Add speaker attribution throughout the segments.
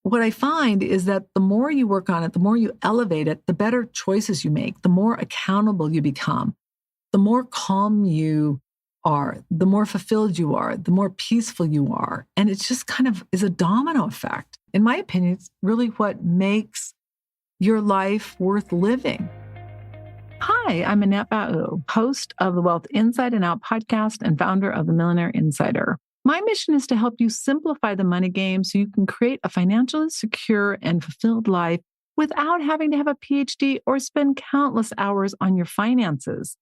Speaker 1: what I find is that the more you work on it, the more you elevate it, the better choices you make, the more accountable you become, the more calm you are, the more fulfilled you are, the more peaceful you are. And it just kind of is a domino effect. In my opinion, it's really what makes your life worth living. Hi, I'm Annette Bau, host of the Wealth Inside and Out podcast and founder of the Millionaire Insider. My mission is to help you simplify the money game so you can create a financially secure and fulfilled life without having to have a PhD or spend countless hours on your finances.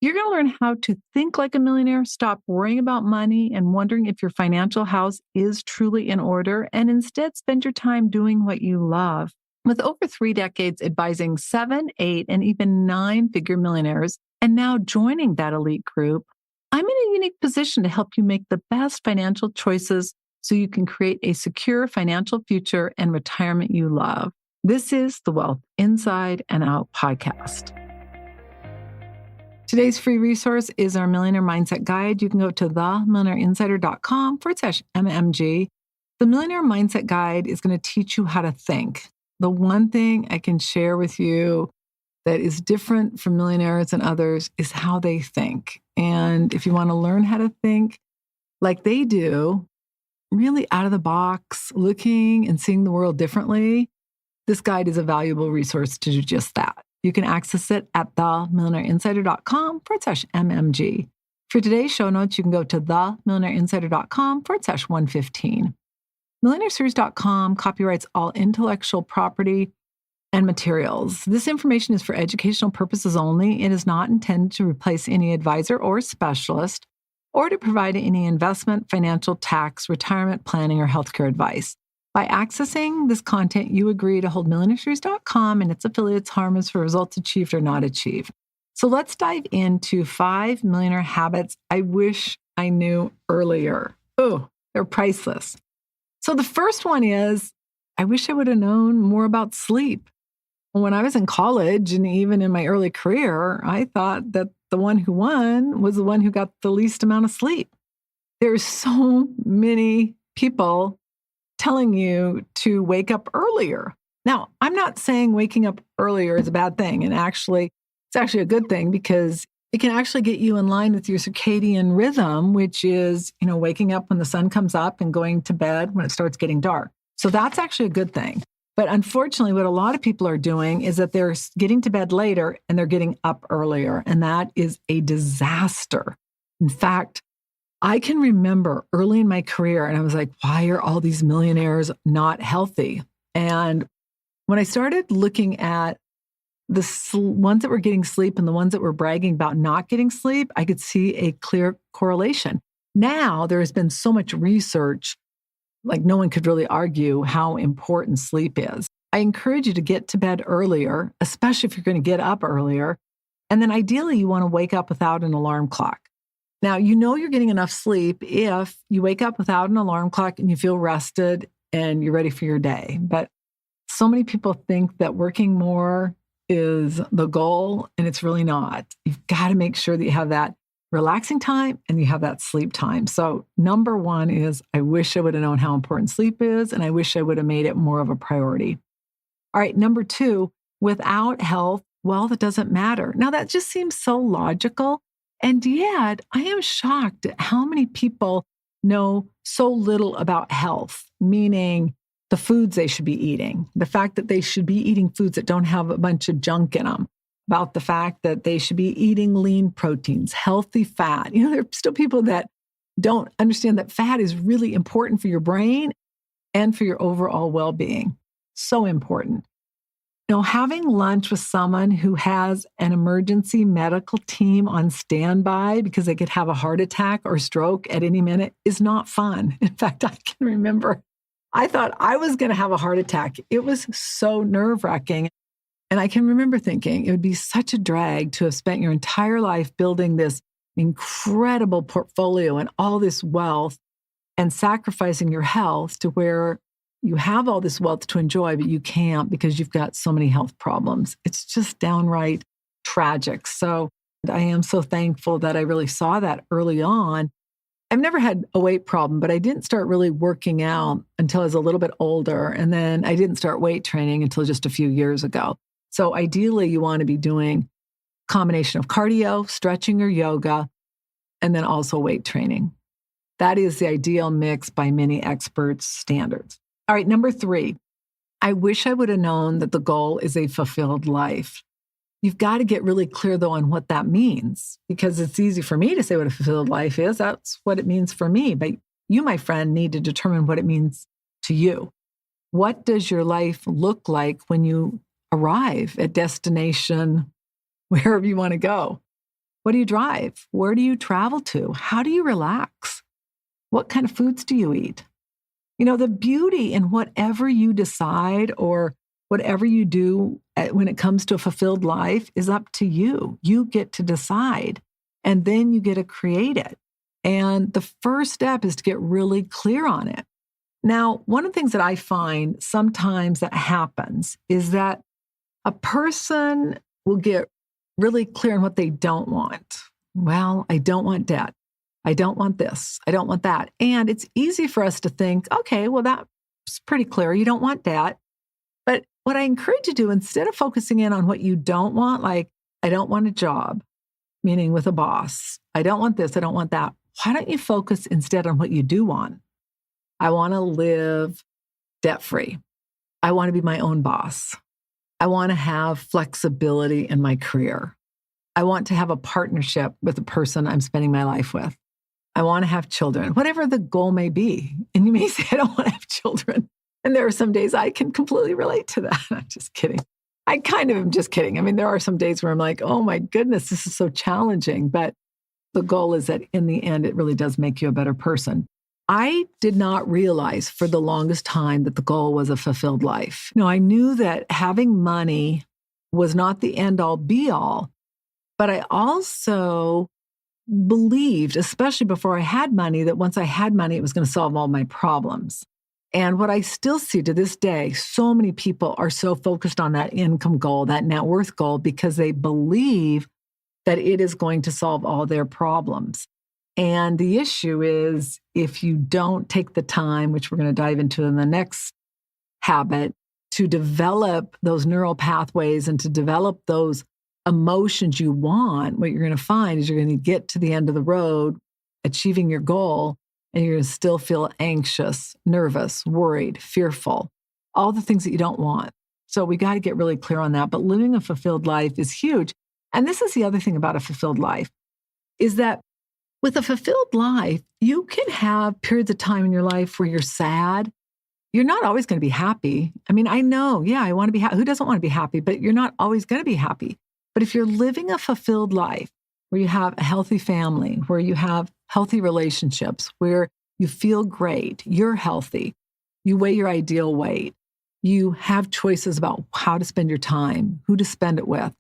Speaker 1: You're going to learn how to think like a millionaire, stop worrying about money and wondering if your financial house is truly in order, and instead spend your time doing what you love. With over 3 decades advising 7, 8, and even 9-figure millionaires, and now joining that elite group, I'm in a unique position to help you make the best financial choices so you can create a secure financial future and retirement you love. This is the Wealth Inside and Out podcast. Today's free resource is our Millionaire Mindset Guide. You can go to themillionaireinsider.com/MMG. The Millionaire Mindset Guide is going to teach you how to think. The one thing I can share with you that is different from millionaires and others is how they think. And if you want to learn how to think like they do, really out of the box, looking and seeing the world differently, this guide is a valuable resource to do just that. You can access it at themillionaireinsider.com/MMG. For today's show notes, you can go to themillionaireinsider.com/115. Millionaireseries.com copyrights all intellectual property and materials. This information is for educational purposes only. It is not intended to replace any advisor or specialist or to provide any investment, financial, tax, retirement planning, or healthcare advice. By accessing this content, you agree to hold Millionaireseries.com and its affiliates harmless for results achieved or not achieved. So let's dive into 5 millionaire habits I wish I knew earlier. Oh, they're priceless. So the first one is, I wish I would have known more about sleep. When I was in college and even in my early career, I thought that the one who won was the one who got the least amount of sleep. There's so many people telling you to wake up earlier. Now, I'm not saying waking up earlier is a bad thing. And actually, it's actually a good thing because it can actually get you in line with your circadian rhythm, which is, waking up when the sun comes up and going to bed when it starts getting dark. So that's actually a good thing. But unfortunately, what a lot of people are doing is that they're getting to bed later and they're getting up earlier. And that is a disaster. In fact, I can remember early in my career, and I was like, why are all these millionaires not healthy? And when I started looking at the ones that were getting sleep and the ones that were bragging about not getting sleep, I could see a clear correlation. Now there has been so much research, like no one could really argue how important sleep is. I encourage you to get to bed earlier, especially if you're going to get up earlier. And then ideally, you want to wake up without an alarm clock. Now, you're getting enough sleep if you wake up without an alarm clock and you feel rested and you're ready for your day. But so many people think that working more is the goal, and it's really not. You've got to make sure that you have that relaxing time and you have that sleep time. So number one is, I wish I would have known how important sleep is, and I wish I would have made it more of a priority. All right, number 2, without health, wealth doesn't matter. Now, that just seems so logical. And yet, I am shocked at how many people know so little about health, meaning the foods they should be eating, the fact that they should be eating foods that don't have a bunch of junk in them, about the fact that they should be eating lean proteins, healthy fat. There are still people that don't understand that fat is really important for your brain and for your overall well-being. So important. Having lunch with someone who has an emergency medical team on standby because they could have a heart attack or stroke at any minute is not fun. In fact, I can remember I thought I was going to have a heart attack. It was so nerve-wracking. And I can remember thinking it would be such a drag to have spent your entire life building this incredible portfolio and all this wealth and sacrificing your health to where you have all this wealth to enjoy, but you can't because you've got so many health problems. It's just downright tragic. So I am so thankful that I really saw that early on. I've never had a weight problem, but I didn't start really working out until I was a little bit older. And then I didn't start weight training until just a few years ago. So ideally, you want to be doing a combination of cardio, stretching or yoga, and then also weight training. That is the ideal mix by many experts' standards. All right, number 3, I wish I would have known that the goal is a fulfilled life. You've got to get really clear, though, on what that means, because it's easy for me to say what a fulfilled life is. That's what it means for me. But you, my friend, need to determine what it means to you. What does your life look like when you arrive at destination, wherever you want to go? What do you drive? Where do you travel to? How do you relax? What kind of foods do you eat? The beauty in whatever you decide or whatever you do when it comes to a fulfilled life is up to you. You get to decide, and then you get to create it. And the first step is to get really clear on it. Now, one of the things that I find sometimes that happens is that a person will get really clear on what they don't want. Well, I don't want debt. I don't want this. I don't want that. And it's easy for us to think, okay, well, that's pretty clear. You don't want debt. But what I encourage you to do, instead of focusing in on what you don't want, like, I don't want a job, meaning with a boss. I don't want this. I don't want that. Why don't you focus instead on what you do want? I want to live debt-free. I want to be my own boss. I want to have flexibility in my career. I want to have a partnership with the person I'm spending my life with. I want to have children, whatever the goal may be. And you may say, I don't want to have children. And there are some days I can completely relate to that. I'm just kidding. I kind of am just kidding. I mean, there are some days where I'm like, oh my goodness, this is so challenging. But the goal is that in the end, it really does make you a better person. I did not realize for the longest time that the goal was a fulfilled life. I knew that having money was not the end all be all, but I also believed, especially before I had money, that once I had money, it was going to solve all my problems. And what I still see to this day, so many people are so focused on that income goal, that net worth goal, because they believe that it is going to solve all their problems. And the issue is, if you don't take the time, which we're going to dive into in the next habit, to develop those neural pathways and to develop those emotions you want, what you're going to find is you're going to get to the end of the road, achieving your goal, and you're going to still feel anxious, nervous, worried, fearful, all the things that you don't want. So we got to get really clear on that. But living a fulfilled life is huge. And this is the other thing about a fulfilled life, is that with a fulfilled life, you can have periods of time in your life where you're sad. You're not always going to be happy. I mean, I know, I want to be happy. Who doesn't want to be happy? But you're not always going to be happy. But if you're living a fulfilled life where you have a healthy family, where you have healthy relationships, where you feel great, you're healthy, you weigh your ideal weight, you have choices about how to spend your time, who to spend it with,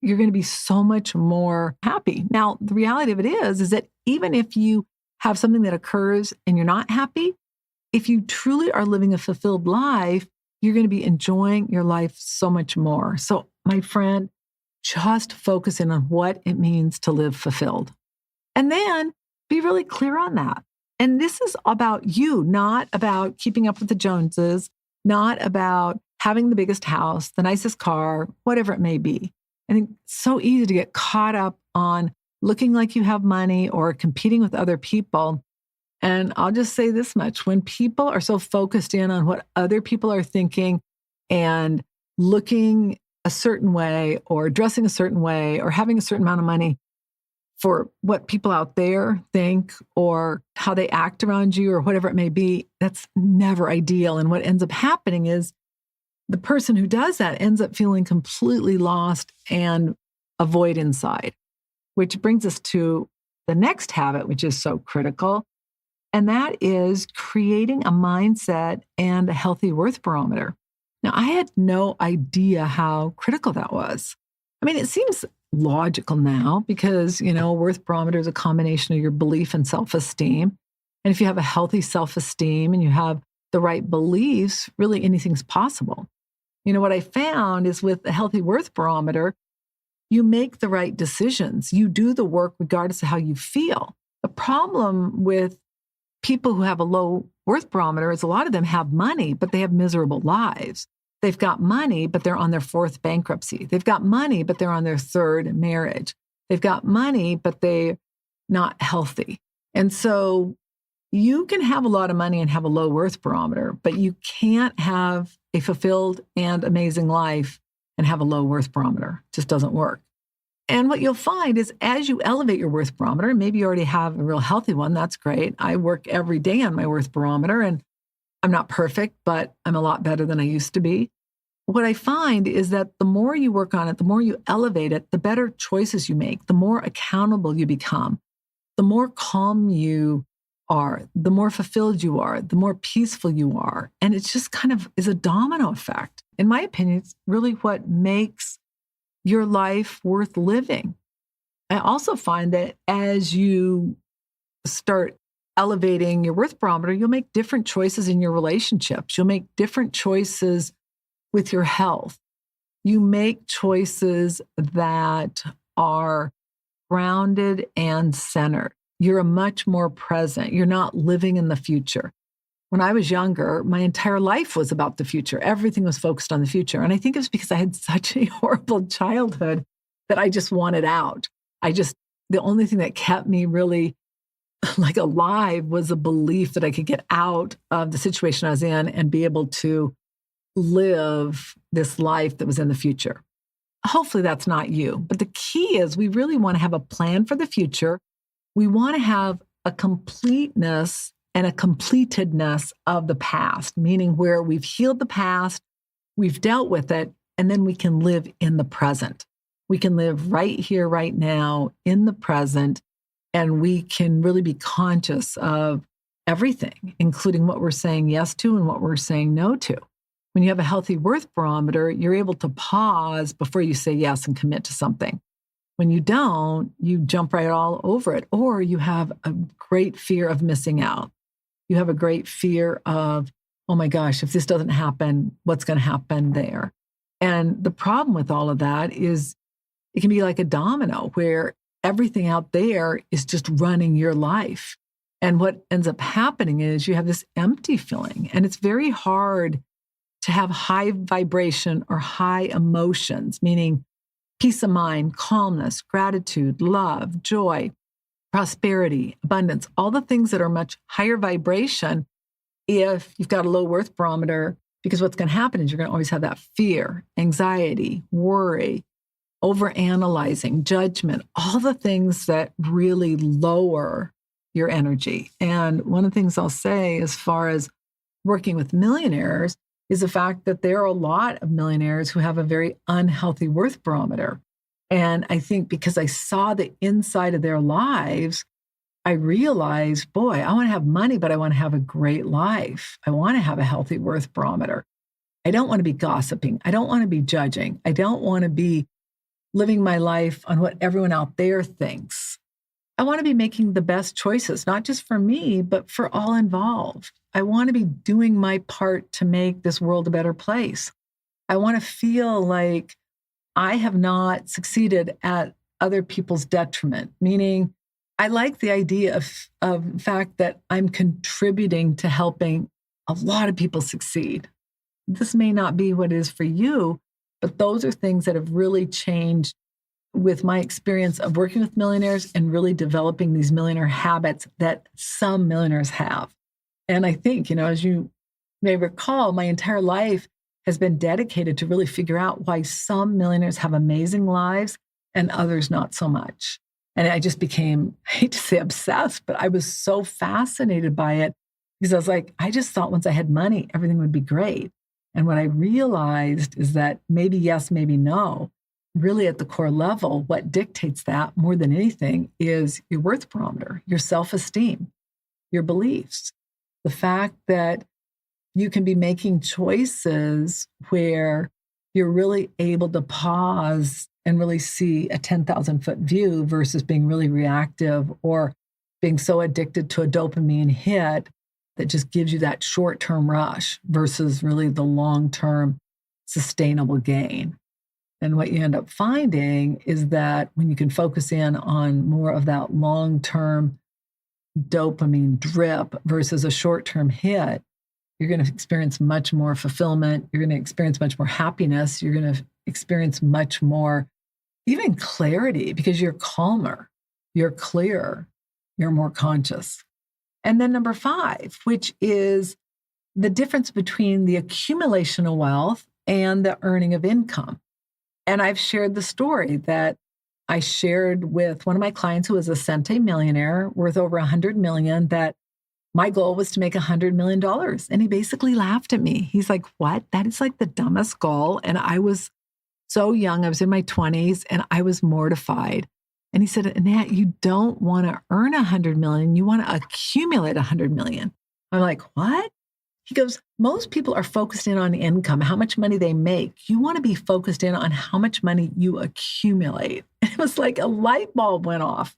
Speaker 1: you're going to be so much more happy. Now, the reality of it is that even if you have something that occurs and you're not happy, if you truly are living a fulfilled life, you're going to be enjoying your life so much more. So, my friend, just focus in on what it means to live fulfilled. And then be really clear on that. And this is about you, not about keeping up with the Joneses, not about having the biggest house, the nicest car, whatever it may be. I think it's so easy to get caught up on looking like you have money or competing with other people. And I'll just say this much: when people are so focused in on what other people are thinking and looking a certain way or dressing a certain way or having a certain amount of money for what people out there think or how they act around you or whatever it may be, that's never ideal. And what ends up happening is the person who does that ends up feeling completely lost and a void inside, which brings us to the next habit, which is so critical. And that is creating a mindset and a healthy worth barometer. Now, I had no idea how critical that was. I mean, it seems logical now because, a worth barometer is a combination of your belief and self-esteem. And if you have a healthy self-esteem and you have the right beliefs, really anything's possible. What I found is with a healthy worth barometer, you make the right decisions. You do the work regardless of how you feel. The problem with people who have a low worth barometer is a lot of them have money, but they have miserable lives. They've got money, but they're on their fourth bankruptcy. They've got money, but they're on their third marriage. They've got money, but they're not healthy. And so you can have a lot of money and have a low worth barometer, but you can't have a fulfilled and amazing life and have a low worth barometer. It just doesn't work. And what you'll find is as you elevate your worth barometer, maybe you already have a real healthy one. That's great. I work every day on my worth barometer, and I'm not perfect, but I'm a lot better than I used to be. What I find is that the more you work on it, the more you elevate it, the better choices you make, the more accountable you become, the more calm you are, the more fulfilled you are, the more peaceful you are. And it's just kind of is a domino effect. In my opinion, it's really what makes your life worth living. I also find that as you start elevating your worth barometer, you'll make different choices in your relationships. You'll make different choices with your health. You make choices that are grounded and centered. You're much more present. You're not living in the future. When I was younger, my entire life was about the future. Everything was focused on the future. And I think it was because I had such a horrible childhood that I just wanted out. The only thing that kept me really like alive was a belief that I could get out of the situation I was in and be able to live this life that was in the future. Hopefully that's not you. But the key is we really want to have a plan for the future. We want to have a completeness and a completedness of the past, meaning where we've healed the past, we've dealt with it, and then we can live in the present. We can live right here, right now, in the present, and we can really be conscious of everything, including what we're saying yes to and what we're saying no to. When you have a healthy worth barometer, you're able to pause before you say yes and commit to something. When you don't, you jump right all over it, or you have a great fear of missing out. You have a great fear of, oh my gosh, if this doesn't happen, what's going to happen there? And the problem with all of that is it can be like a domino where everything out there is just running your life. And what ends up happening is you have this empty feeling, and it's very hard to have high vibration or high emotions, meaning peace of mind, calmness, gratitude, love, joy, prosperity, abundance, all the things that are much higher vibration if you've got a low worth barometer, because what's going to happen is you're going to always have that fear, anxiety, worry, overanalyzing, judgment, all the things that really lower your energy. And one of the things I'll say as far as working with millionaires is the fact that there are a lot of millionaires who have a very unhealthy worth barometer. And I think because I saw the inside of their lives, I realized, boy, I want to have money, but I want to have a great life. I want to have a healthy worth barometer. I don't want to be gossiping. I don't want to be judging. I don't want to be living my life on what everyone out there thinks. I want to be making the best choices, not just for me, but for all involved. I want to be doing my part to make this world a better place. I want to feel like I have not succeeded at other people's detriment, meaning I like the idea of the fact that I'm contributing to helping a lot of people succeed. This may not be what it is for you, but those are things that have really changed with my experience of working with millionaires and really developing these millionaire habits that some millionaires have. And I think, as you may recall, my entire life has been dedicated to really figure out why some millionaires have amazing lives and others not so much. And I just became, I hate to say obsessed, but I was so fascinated by it because I was like, I just thought once I had money, everything would be great. And what I realized is that maybe yes, maybe no. Really at the core level, what dictates that more than anything is your worth barometer, your self-esteem, your beliefs. The fact that you can be making choices where you're really able to pause and really see a 10,000-foot view versus being really reactive or being so addicted to a dopamine hit that just gives you that short-term rush versus really the long-term sustainable gain. And what you end up finding is that when you can focus in on more of that long-term dopamine drip versus a short-term hit, you're going to experience much more fulfillment. You're going to experience much more happiness. You're going to experience much more, even clarity, because you're calmer, you're clearer, you're more conscious. And then number 5, which is the difference between the accumulation of wealth and the earning of income. And I've shared the story that I shared with one of my clients who was a millionaire worth over $100 million, that my goal was to make $100 million. And he basically laughed at me. He's like, what? That is like the dumbest goal. And I was so young. I was in my 20s and I was mortified. And he said, Annette, you don't want to earn $100 million. You want to accumulate $100 million. I'm like, what? He goes, most people are focused in on income, how much money they make. You want to be focused in on how much money you accumulate. And it was like a light bulb went off.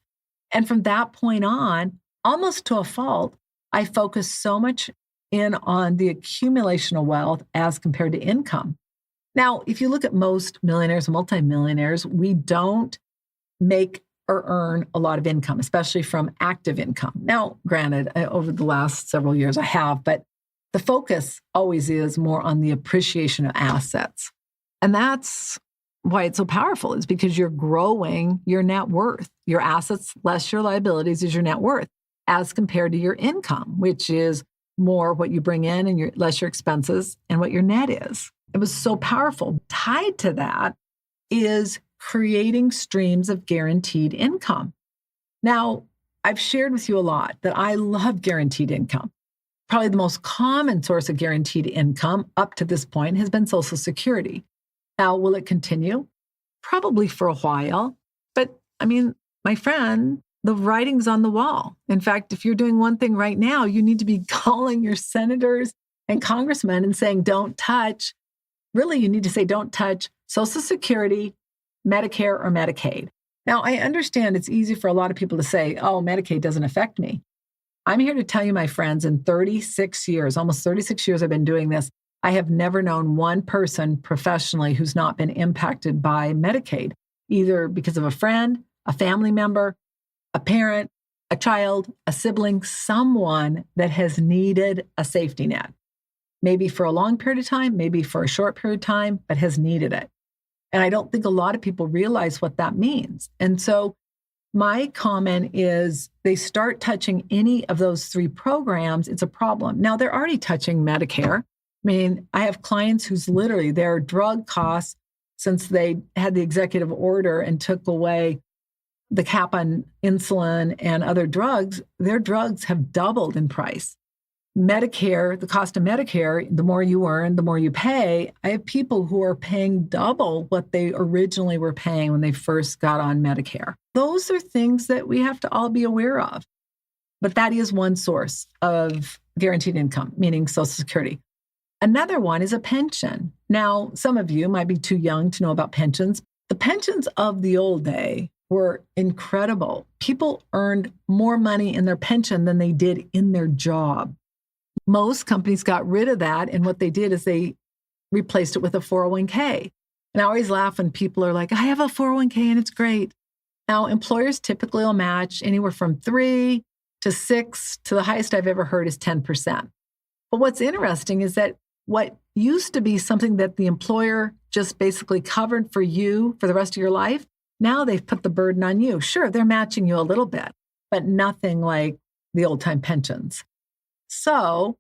Speaker 1: And from that point on, almost to a fault, I focused so much in on the accumulation of wealth as compared to income. Now, if you look at most millionaires and multimillionaires, we don't make or earn a lot of income, especially from active income. Now, granted, over the last several years I have, but the focus always is more on the appreciation of assets. And that's why it's so powerful, is because you're growing your net worth. Your assets less your liabilities is your net worth, as compared to your income, which is more what you bring in and less your expenses and what your net is. It was so powerful. Tied to that is creating streams of guaranteed income. Now, I've shared with you a lot that I love guaranteed income. Probably the most common source of guaranteed income up to this point has been Social Security. Now, will it continue? Probably for a while. But I mean, my friend, the writing's on the wall. In fact, if you're doing one thing right now, you need to be calling your senators and congressmen and saying, don't touch. Really, you need to say, don't touch Social Security, Medicare, or Medicaid. Now, I understand it's easy for a lot of people to say, oh, Medicaid doesn't affect me. I'm here to tell you, my friends, in 36 years, almost 36 years I've been doing this, I have never known one person professionally who's not been impacted by Medicaid, either because of a friend, a family member, a parent, a child, a sibling, someone that has needed a safety net. Maybe for a long period of time, maybe for a short period of time, but has needed it. And I don't think a lot of people realize what that means. And so my comment is they start touching any of those 3 programs, it's a problem. Now, they're already touching Medicare. I mean, I have clients whose literally their drug costs, since they had the executive order and took away the cap on insulin and other drugs, their drugs have doubled in price. Medicare, the cost of Medicare, the more you earn, the more you pay. I have people who are paying double what they originally were paying when they first got on Medicare. Those are things that we have to all be aware of. But that is one source of guaranteed income, meaning Social Security. Another one is a pension. Now, some of you might be too young to know about pensions. The pensions of the old day were incredible. People earned more money in their pension than they did in their job. Most companies got rid of that, and what they did is they replaced it with a 401k. And I always laugh when people are like, I have a 401k and it's great. Now, employers typically will match anywhere from 3 to 6 to the highest I've ever heard is 10%. But what's interesting is that what used to be something that the employer just basically covered for you for the rest of your life, now they've put the burden on you. Sure, they're matching you a little bit, but nothing like the old time pensions. So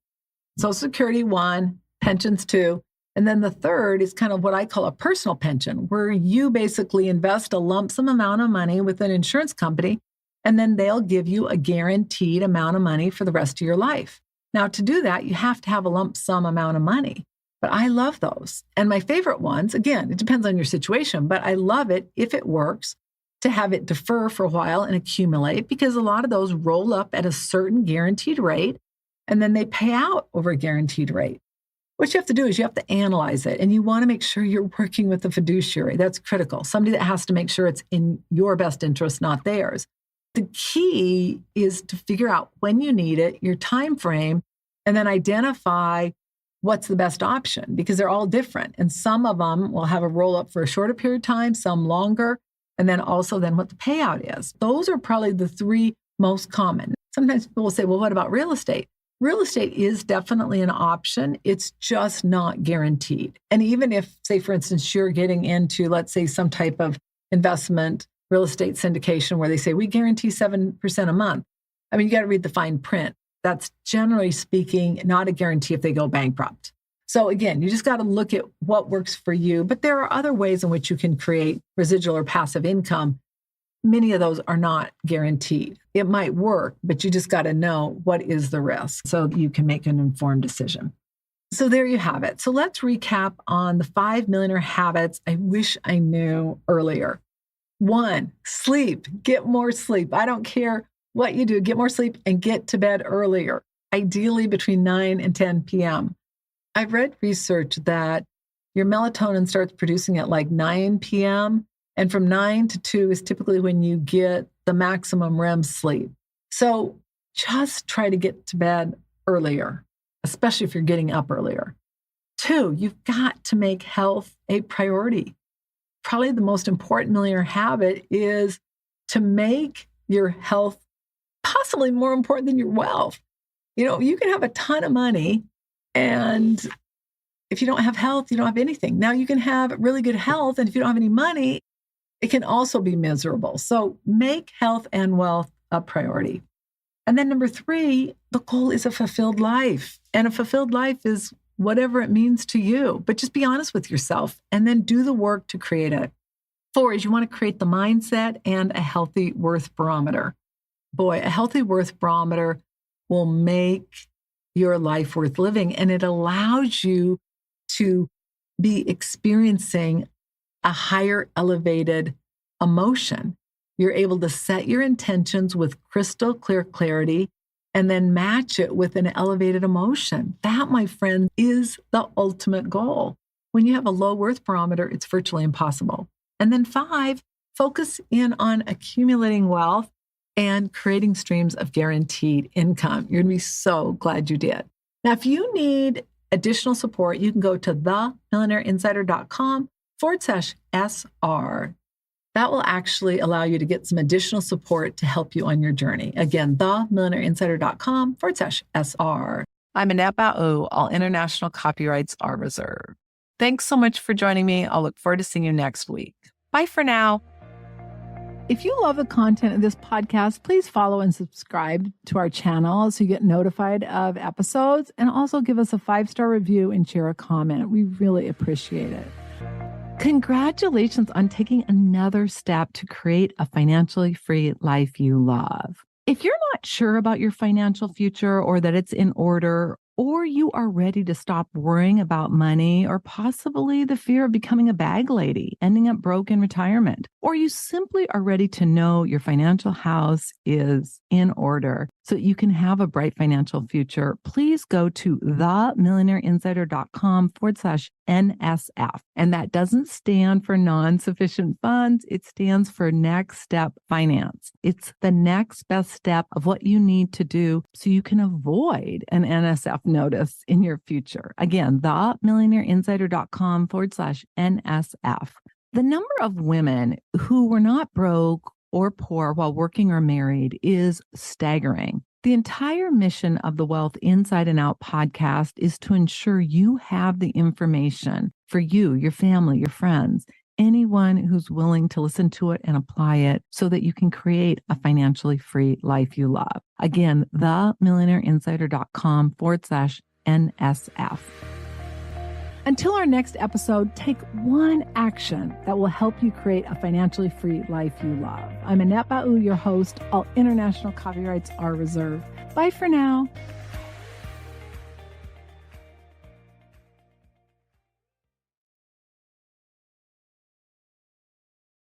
Speaker 1: Social Security 1, pensions 2, and then the third is kind of what I call a personal pension, where you basically invest a lump sum amount of money with an insurance company, and then they'll give you a guaranteed amount of money for the rest of your life. Now, to do that, you have to have a lump sum amount of money. But I love those. And my favorite ones, again, it depends on your situation, but I love it if it works to have it defer for a while and accumulate, because a lot of those roll up at a certain guaranteed rate, and then they pay out over a guaranteed rate. What you have to do is you have to analyze it, and you want to make sure you're working with a fiduciary. That's critical. Somebody that has to make sure it's in your best interest, not theirs. The key is to figure out when you need it, your time frame, and then identify what's the best option, because they're all different. And some of them will have a roll up for a shorter period of time, some longer, and then also then what the payout is. Those are probably the 3 most common. Sometimes people will say, well, what about real estate? Real estate is definitely an option. It's just not guaranteed. And even if, say, for instance, you're getting into, let's say, some type of investment, real estate syndication where they say, we guarantee 7% a month. I mean, you got to read the fine print. That's generally speaking not a guarantee if they go bankrupt. So again, you just got to look at what works for you. But there are other ways in which you can create residual or passive income. Many of those are not guaranteed. It might work, but you just got to know what is the risk so you can make an informed decision. So there you have it. So let's recap on the 5 millionaire habits I wish I knew earlier. 1, sleep. Get more sleep. I don't care what you do. Get more sleep and get to bed earlier, ideally between 9 and 10 p.m. I've read research that your melatonin starts producing at like 9 p.m. And from 9 to 2 is typically when you get the maximum REM sleep. So just try to get to bed earlier, especially if you're getting up earlier. 2, you've got to make health a priority. Probably the most important millionaire habit is to make your health possibly more important than your wealth. You know, you can have a ton of money, and if you don't have health, you don't have anything. Now you can have really good health, and if you don't have any money, it can also be miserable. So make health and wealth a priority. And then number 3, the goal is a fulfilled life. And a fulfilled life is whatever it means to you. But just be honest with yourself and then do the work to create it. 4 is you want to create the mindset and a healthy worth barometer. Boy, a healthy worth barometer will make your life worth living. And it allows you to be experiencing a higher elevated emotion. You're able to set your intentions with crystal clear clarity and then match it with an elevated emotion. That, my friend, is the ultimate goal. When you have a low worth barometer, it's virtually impossible. And then 5, focus in on accumulating wealth and creating streams of guaranteed income. You're going to be so glad you did. Now, if you need additional support, you can go to themillionaireinsider.com/SR. That will actually allow you to get some additional support to help you on your journey. Again, themillionaireinsider.com/SR. I'm Annette Ba'u. All international copyrights are reserved. Thanks so much for joining me. I'll look forward to seeing you next week. Bye for now. If you love the content of this podcast, please follow and subscribe to our channel so you get notified of episodes, and also give us a 5-star review and share a comment. We really appreciate it. Congratulations on taking another step to create a financially free life you love. If you're not sure about your financial future or that it's in order, or you are ready to stop worrying about money, or possibly the fear of becoming a bag lady, ending up broke in retirement, or you simply are ready to know your financial house is in order so that you can have a bright financial future, please go to themillionaireinsider.com/NSF. And that doesn't stand for non-sufficient funds. It stands for Next Step Finance. It's the next best step of what you need to do so you can avoid an NSF notice in your future. Again, themillionaireinsider.com/NSF. The number of women who were not broke or poor while working or married is staggering. The entire mission of the Wealth Inside and Out podcast is to ensure you have the information for you, your family, your friends, anyone who's willing to listen to it and apply it so that you can create a financially free life you love. Again, themillionaireinsider.com/NSF. Until our next episode, take one action that will help you create a financially free life you love. I'm Annette Ba'u, your host. All international copyrights are reserved. Bye for now.